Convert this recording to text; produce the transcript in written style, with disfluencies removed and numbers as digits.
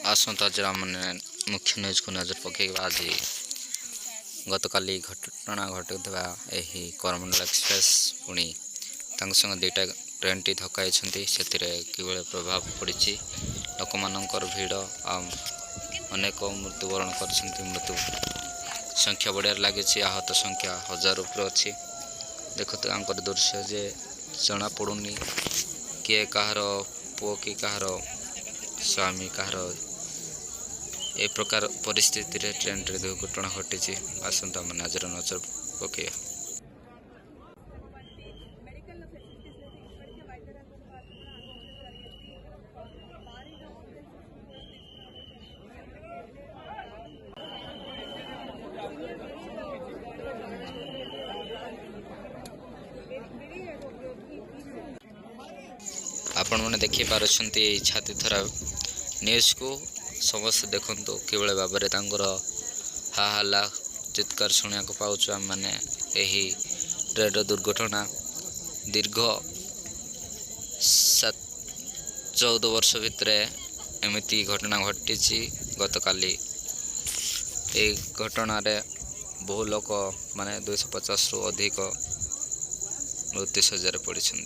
आसंत आज मैंने मुख्य न्यूज को नजर पकड़ा आज गतकाली घटना घटुवा यही करमंडल एक्सप्रेस पुणी संग दुईटा ट्रेन टी धक्काई से प्रभाव पड़ी लोक मानकर भीड़ अनेक मृत्युवरण कर मृत्यु संख्या बढ़िया लगी आहत संख्या 1000 उपर अच्छी देखते आंकर दृश्य जे जना पड़ुनी किए कहार पुओ कि कहार स्वामी कहार ए प्रकार परिस्थिति रे ट्रेन रे दुर्घटना घटी आसंता मैंने आज नजर पकड़ आपण मैंने देखी पार्टी छाती थरा न्यूज को समस्त देखु किभली भाव में हाहाला चित्कार शुणा पाचु आम मैंने यही ट्रेन दुर्घटना दीर्घ 14 वर्ष भितर एमती घटना घटी गतकाली ये घटना बहु लोक माने 250 रु अधिक मृत्यु सज्जार पड़ती।